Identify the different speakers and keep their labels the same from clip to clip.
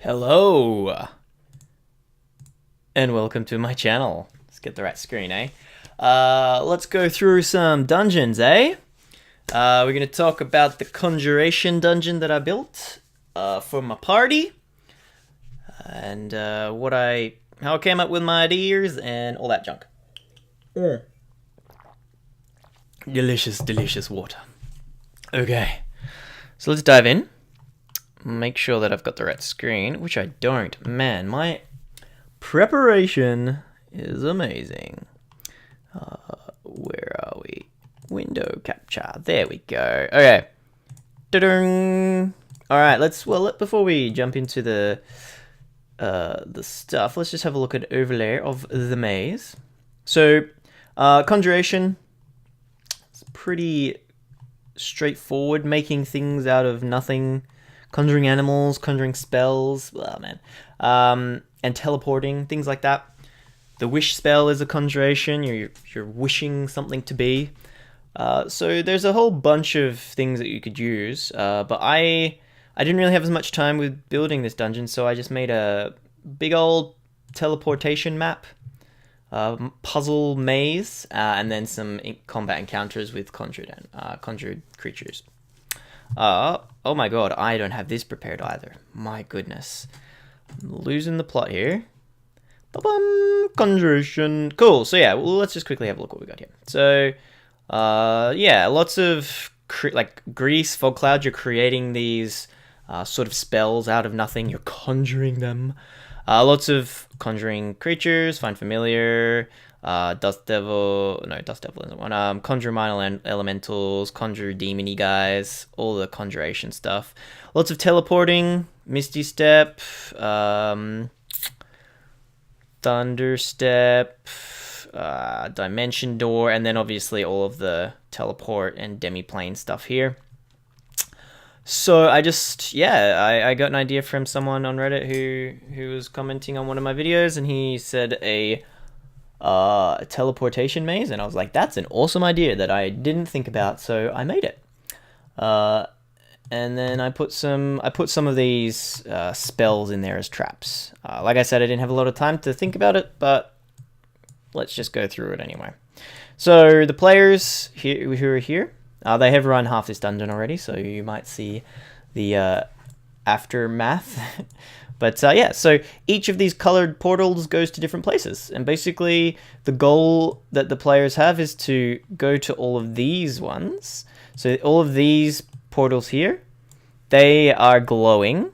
Speaker 1: Hello, and welcome to my channel. Let's get the right screen, eh? Let's go through some dungeons, eh? We're gonna talk about the Conjuration dungeon that I built for my party, and how I came up with my ideas and all that junk. Delicious, delicious water. Okay, so let's dive in. Make sure that I've got the right screen, which I don't. Man, my preparation is amazing. Where are we? Window capture. There we go. Okay. Da-ding. All right. Before we jump into the stuff, let's just have a look at overlay of the maze. So, Conjuration. It's pretty straightforward, making things out of nothing. Conjuring animals, conjuring spells, oh man, and teleporting, things like that. The wish spell is a conjuration. You're wishing something to be. So there's a whole bunch of things that you could use. But I didn't really have as much time with building this dungeon, so I just made a big old teleportation map, puzzle maze, and then some combat encounters with conjured creatures. Oh my god, I don't have this prepared either. My goodness. I'm losing the plot here. Ba-bum! Conjuration. Cool, so yeah, well, let's just quickly have a look what we got here. So, yeah, lots of, like, grease, fog cloud, you're creating these sort of spells out of nothing. You're conjuring them. Lots of conjuring creatures, find familiar, Dust Devil isn't one. Conjure minor elementals, conjure demony guys, all the conjuration stuff. Lots of teleporting, Misty Step, Thunder Step, Dimension Door, and then obviously all of the teleport and demi-plane stuff here. So I got an idea from someone on Reddit who was commenting on one of my videos, and he said a teleportation maze, and I was like, that's an awesome idea that I didn't think about, so I made it. And then I put some of these spells in there as traps. Like I said, I didn't have a lot of time to think about it, but let's just go through it anyway. So the players who are here, they have run half this dungeon already, so you might see the aftermath. But yeah, so each of these colored portals goes to different places. And basically, the goal that the players have is to go to all of these ones. So all of these portals here, they are glowing.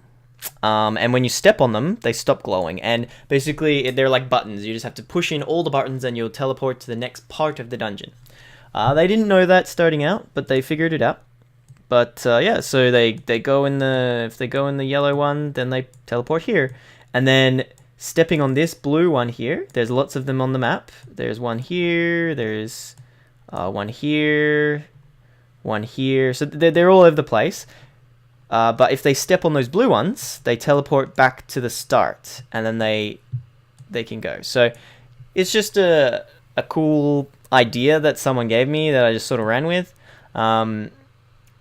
Speaker 1: And when you step on them, they stop glowing. And basically, they're like buttons. You just have to push in all the buttons and you'll teleport to the next part of the dungeon. They didn't know that starting out, but they figured it out. But yeah, so they go in if they go in the yellow one, then they teleport here. And then stepping on this blue one here, there's lots of them on the map. There's one here, there's one here, one here. So they're all over the place. But if they step on those blue ones, they teleport back to the start, and then they can go. So it's just a cool idea that someone gave me that I just sort of ran with.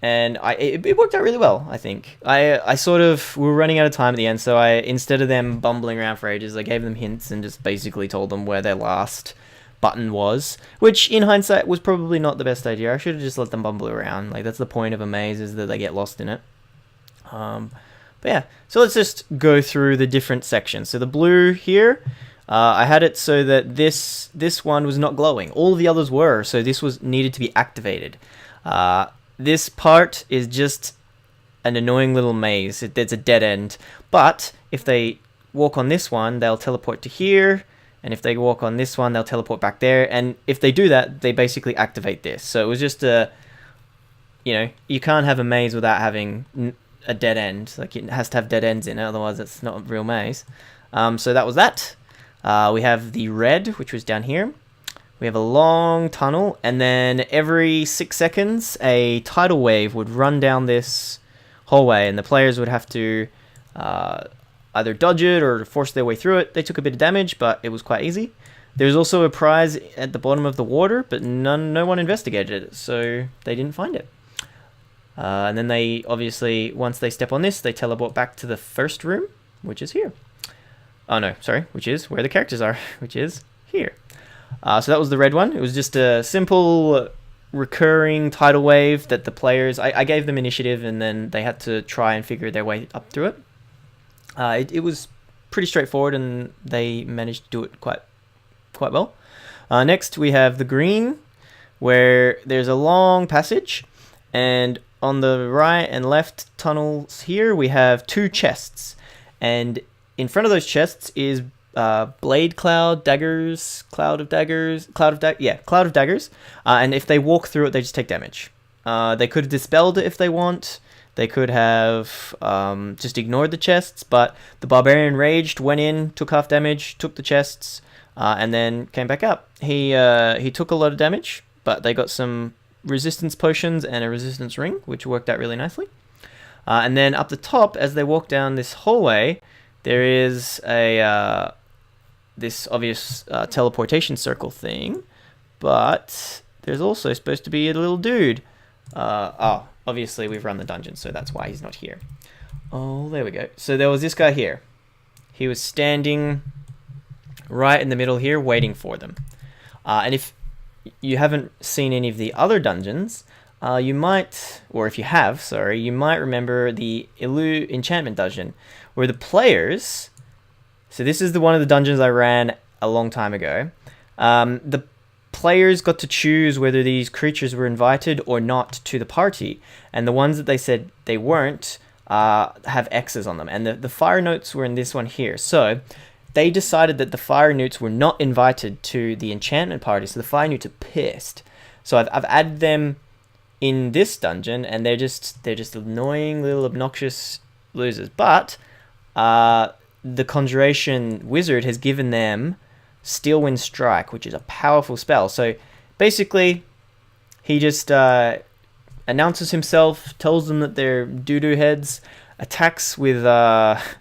Speaker 1: And it worked out really well, I think. We were running out of time at the end, so instead of them bumbling around for ages, I gave them hints and just basically told them where their last button was, which in hindsight was probably not the best idea. I should have just let them bumble around. Like, that's the point of a maze, is that they get lost in it. But yeah, so let's just go through the different sections. So the blue here, I had it so that this one was not glowing. All the others were, so this needed to be activated. This part is just an annoying little maze. It's a dead end. But if they walk on this one, they'll teleport to here. And if they walk on this one, they'll teleport back there. And if they do that, they basically activate this. So it was just you can't have a maze without having a dead end. Like, it has to have dead ends in it, otherwise it's not a real maze. So that was that. We have the red, which was down here. We have a long tunnel, and then every 6 seconds, a tidal wave would run down this hallway, and the players would have to either dodge it or force their way through it. They took a bit of damage, but it was quite easy. There's also a prize at the bottom of the water, but no one investigated it, so they didn't find it. And then they, obviously, once they step on this, they teleport back to the first room. which is here. Oh no, sorry, which is where the characters are, which is here. So that was the red one. It was just a simple recurring tidal wave that the players... I gave them initiative, and then they had to try and figure their way up through it. It was pretty straightforward, and they managed to do it quite well. Next, we have the green, where there's a long passage, and on the right and left tunnels here, we have 2 chests, and in front of those chests is blade cloud, daggers, cloud of daggers, and if they walk through it, they just take damage. They could have dispelled it if they want. They could have just ignored the chests, but the barbarian raged, went in, took half damage, took the chests, and then came back up. He took a lot of damage, but they got some resistance potions and a resistance ring, which worked out really nicely. And then up the top, as they walk down this hallway, there is a this obvious teleportation circle thing, but there's also supposed to be a little dude. Oh, obviously we've run the dungeon, so that's why he's not here. Oh, there we go. So there was this guy here. He was standing right in the middle here, waiting for them. And if you haven't seen any of the other dungeons, you might, or if you have, sorry, you might remember the Ilu enchantment dungeon, where the players... So this is one of the dungeons I ran a long time ago. The players got to choose whether these creatures were invited or not to the party, and the ones that they said they weren't have X's on them, and the fire notes were in this one here. So they decided that the fire newts were not invited to the enchantment party, so the fire newts are pissed. So I've added them in this dungeon, and they're just annoying little obnoxious losers. But the Conjuration wizard has given them Steel Wind Strike, which is a powerful spell. So basically, he just announces himself, tells them that they're doo-doo heads, attacks with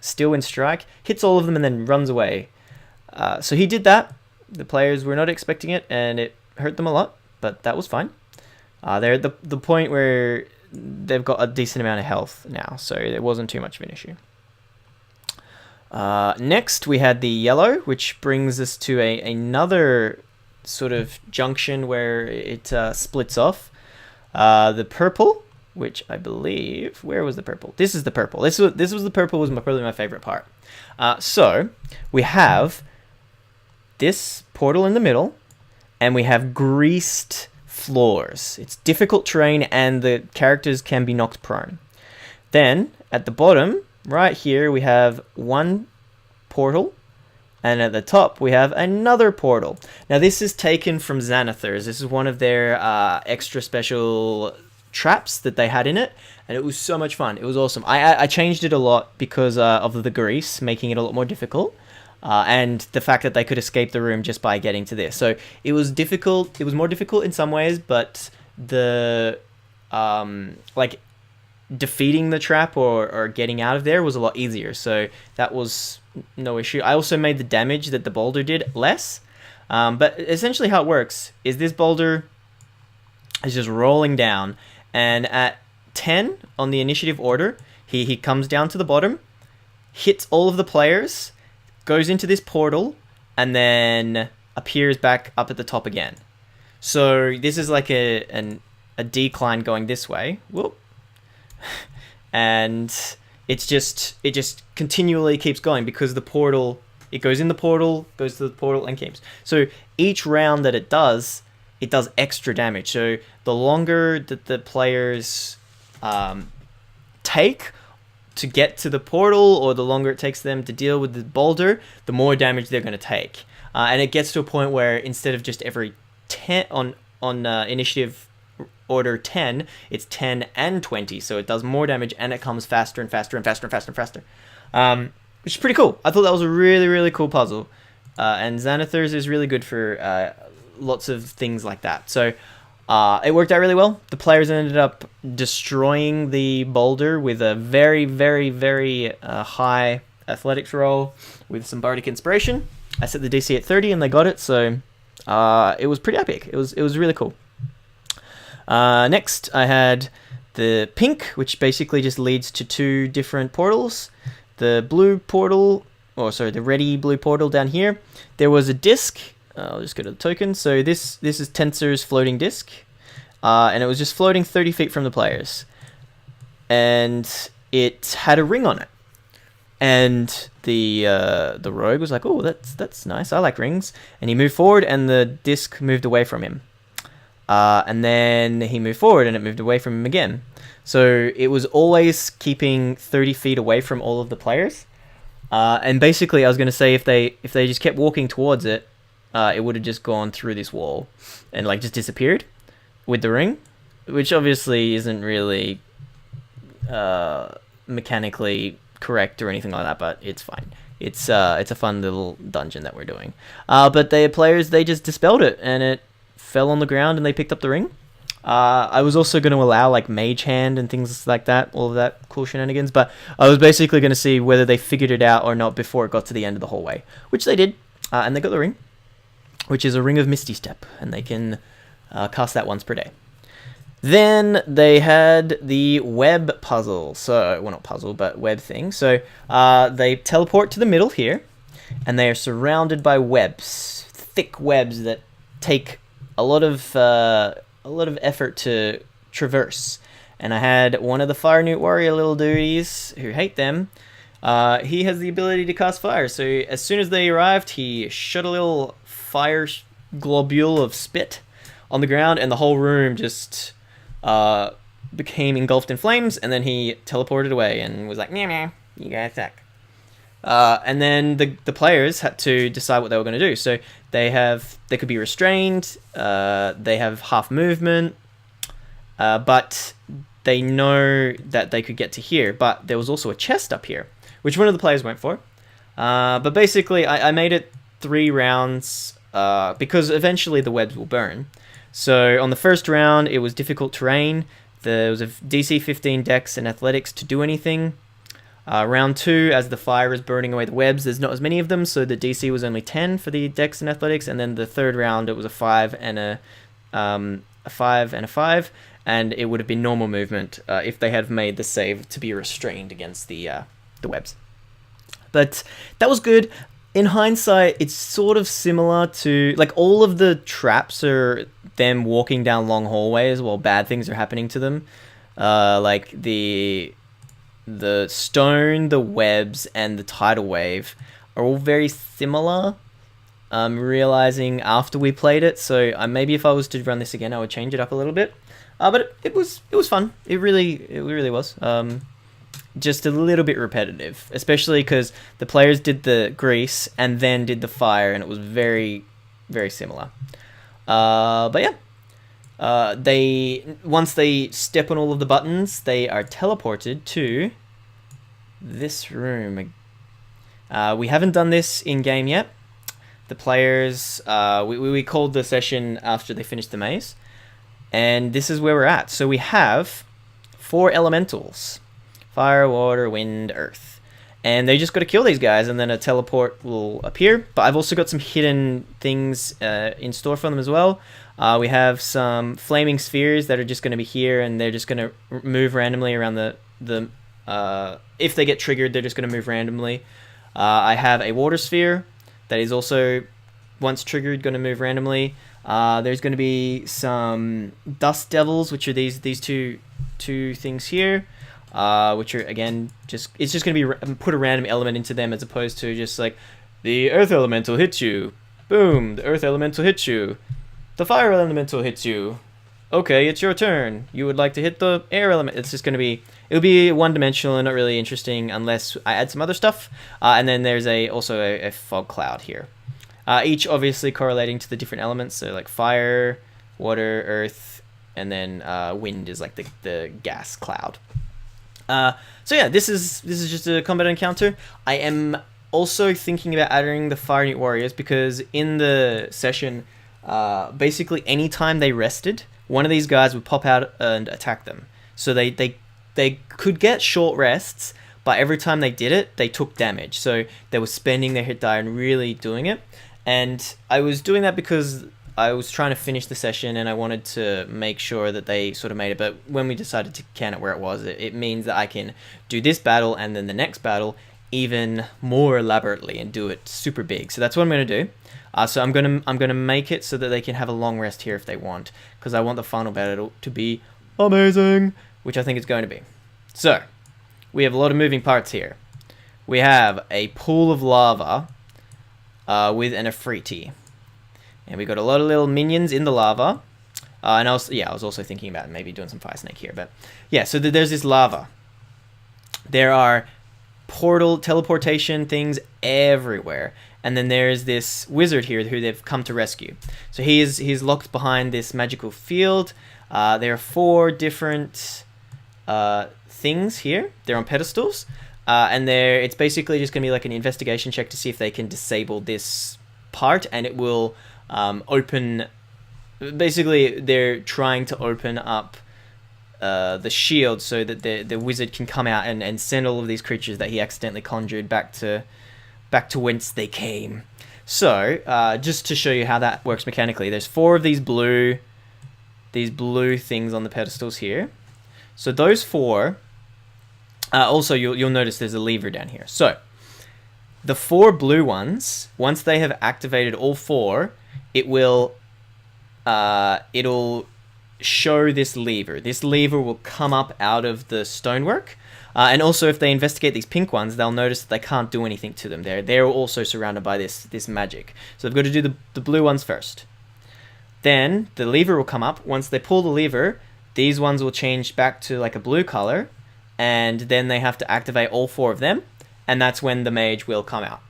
Speaker 1: Steel Wind Strike, hits all of them, and then runs away. So he did that. The players were not expecting it, and it hurt them a lot, but that was fine. They're at the point where they've got a decent amount of health now, so it wasn't too much of an issue. Next, we had the yellow, which brings us to another sort of junction where it splits off. The purple, which I believe... Where was the purple? This is the purple. This was the purple was probably my favorite part. So, we have this portal in the middle, and we have greased floors. It's difficult terrain, and the characters can be knocked prone. Then, at the bottom... right here, we have one portal, and at the top, we have another portal. Now, this is taken from Xanathars. This is one of their extra special traps that they had in it, and it was so much fun. It was awesome. I changed it a lot because of the grease, making it a lot more difficult, and the fact that they could escape the room just by getting to this. So, it was difficult. It was more difficult in some ways, but the, defeating the trap or getting out of there was a lot easier, so that was no issue. I also made the damage that the boulder did less, but essentially how it works is this boulder is just rolling down, and at 10 on the initiative order, he comes down to the bottom, hits all of the players, goes into this portal, and then appears back up at the top again. So this is like a decline going this way. Whoop. And it just continually keeps going because the portal, it goes in the portal, goes to the portal, and keeps. So each round that it does extra damage. So the longer that the players take to get to the portal, or the longer it takes them to deal with the boulder, the more damage they're going to take. And it gets to a point where instead of just every 10 on initiative order 10, it's 10 and 20, so it does more damage, and it comes faster and faster and faster and faster and faster, which is pretty cool. I thought that was a really, really cool puzzle, and Xanathars is really good for lots of things like that. So it worked out really well. The players ended up destroying the boulder with a very, very, very high athletics roll with some bardic inspiration. I set the DC at 30 and they got it, so it was pretty epic. It was really cool. Next, I had the pink, which basically just leads to 2 different portals. the blue portal, or sorry, the ready blue portal down here, there was a disc. I'll just go to the token. So this is Tensor's floating disc, and it was just floating 30 feet from the players, and it had a ring on it. And the rogue was like, "Oh, that's nice. I like rings." And he moved forward, and the disc moved away from him. And then he moved forward, and it moved away from him again. So it was always keeping 30 feet away from all of the players. And basically, I was going to say if they just kept walking towards it, it would have just gone through this wall and like just disappeared with the ring, which obviously isn't really mechanically correct or anything like that, but it's fine. It's a fun little dungeon that we're doing. But the players, they just dispelled it, and it fell on the ground, and they picked up the ring. I was also going to allow like Mage Hand and things like that, all of that cool shenanigans, but I was basically going to see whether they figured it out or not before it got to the end of the hallway, which they did, and they got the ring, which is a Ring of Misty Step, and they can cast that once per day. Then they had the web puzzle, so, well, not puzzle, but web thing. So they teleport to the middle here, and they are surrounded by webs, thick webs that take a lot of effort to traverse. And I had one of the Fire Newt Warrior little duties who hate them. He has the ability to cast fire. So as soon as they arrived, he shot a little fire globule of spit on the ground, and the whole room just became engulfed in flames. And then he teleported away and was like, "Meow meow, you guys suck." And then the players had to decide what they were going to do. So they could be restrained. They have half movement, but they know that they could get to here. But there was also a chest up here, which one of the players went for. But basically, I made it 3 rounds because eventually the webs will burn. So on the first round, it was difficult terrain. There was a DC 15 Dex and Athletics to do anything. Round 2, as the fire is burning away the webs, there's not as many of them, so the DC was only 10 for the Dex and Athletics. And then the third round, it was a 5 and a 5 and a 5, and it would have been normal movement if they had made the save to be restrained against the webs. But that was good. In hindsight, it's sort of similar to, like, all of the traps are them walking down long hallways while bad things are happening to them. Like the stone, the webs, and the tidal wave are all very similar. I'm realizing after we played it, so maybe if I was to run this again, I would change it up a little bit. But it was fun. It really was. Just a little bit repetitive, especially because the players did the grease and then did the fire, and it was very, very similar. But yeah. Once they step on all of the buttons, they are teleported to this room. We haven't done this in game yet. The players, we called the session after they finished the maze, and this is where we're at. So we have 4 elementals: fire, water, wind, earth, and they just got to kill these guys, and then a teleport will appear. But I've also got some hidden things in store for them as well. We have some flaming spheres that are just going to be here, and they're just going to move randomly around the if they get triggered, they're just going to move randomly. I have a water sphere that is also, once triggered, going to move randomly. There's going to be some dust devils, which are these two things here, which are, again, it's just going to be put a random element into them, as opposed to just like, the earth elemental hits you, boom, the earth elemental hits you, the fire elemental hits you, okay, it's your turn, you would like to hit the air element. It's just going to be, it'll be one-dimensional and not really interesting unless I add some other stuff. And then there's also a fog cloud here, each obviously correlating to the different elements. So like fire, water, earth, and then wind is like the gas cloud. So yeah, this is just a combat encounter. I am also thinking about adding the Fire Newt Warriors, because in the session, basically anytime they rested, one of these guys would pop out and attack them. So they could get short rests, but every time they did it, they took damage. So they were spending their hit die and really doing it. And I was doing that because I was trying to finish the session, and I wanted to make sure that they sort of made it. But when we decided to can it where it was, it means that I can do this battle and then the next battle even more elaborately and do it super big. So that's what I'm going to do. So I'm gonna make it so that they can have a long rest here if they want, because I want the final battle to be amazing, which I think it's going to be. So we have a lot of moving parts here. We have a pool of lava with an Afriti, and we got a lot of little minions in the lava. And I was also thinking about maybe doing some fire snake here, but yeah. So there's this lava. There are teleportation things everywhere. And then there's this wizard here who they've come to rescue. So he's locked behind this magical field. There are 4 different things here. They're on pedestals. And it's basically just going to be like an investigation check to see if they can disable this part. And it will open... Basically, they're trying to open up the shield so that the wizard can come out and send all of these creatures that he accidentally conjured back to whence they came. So, just to show you how that works mechanically, there's 4 of these blue things on the pedestals here. So those 4, also you'll notice there's a lever down here. So, the 4 blue ones, once they have activated all 4, it'll show this lever. This lever will come up out of the stonework. And also, if they investigate these pink ones, they'll notice that they can't do anything to them. They're also surrounded by this magic. So they've got to do the blue ones first. Then the lever will come up. Once they pull the lever, these ones will change back to like a blue color, and then they have to activate all 4 of them, and that's when the mage will come out.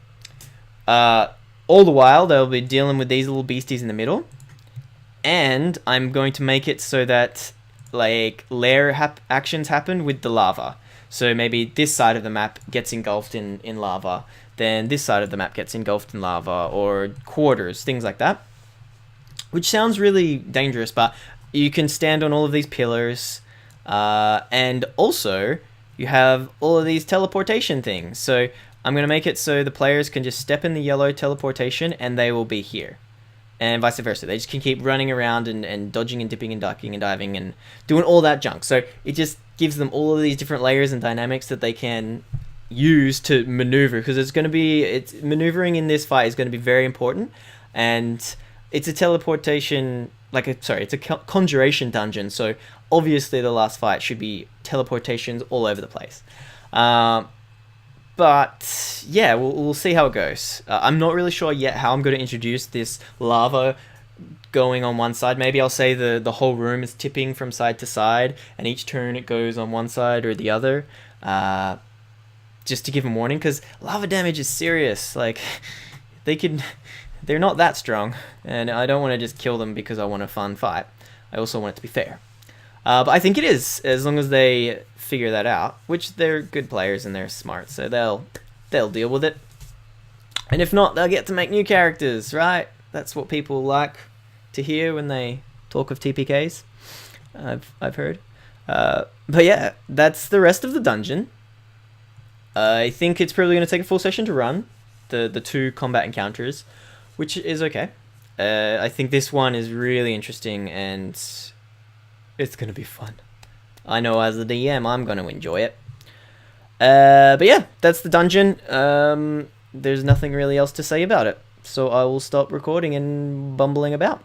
Speaker 1: All the while, they'll be dealing with these little beasties in the middle, and I'm going to make it so that like lair actions happen with the lava. So maybe this side of the map gets engulfed in lava, then this side of the map gets engulfed in lava, or quarters, things like that. Which sounds really dangerous, but you can stand on all of these pillars, and also you have all of these teleportation things. So I'm going to make it so the players can just step in the yellow teleportation and they will be here. And vice versa. They just can keep running around and dodging and dipping and ducking and diving and doing all that junk. So it just gives them all of these different layers and dynamics that they can use to maneuver, because maneuvering in this fight is going to be very important. And it's a teleportation, it's a conjuration dungeon. So obviously the last fight should be teleportations all over the place. But yeah, we'll see how it goes. I'm not really sure yet how I'm going to introduce this lava going on one side. Maybe I'll say the whole room is tipping from side to side, and each turn it goes on one side or the other, just to give them warning, because lava damage is serious. Like, they're not that strong, and I don't want to just kill them because I want a fun fight. I also want it to be fair. But I think it is, as long as they figure that out, which they're good players and they're smart, so they'll deal with it. And if not, they'll get to make new characters, right? That's what people like to hear when they talk of TPKs. I've heard. But yeah, that's the rest of the dungeon. I think it's probably going to take a full session to run the 2 combat encounters, which is okay. I think this one is really interesting and it's going to be fun. I know as the DM, I'm going to enjoy it. But yeah, that's the dungeon. There's nothing really else to say about it. So I will stop recording and bumbling about.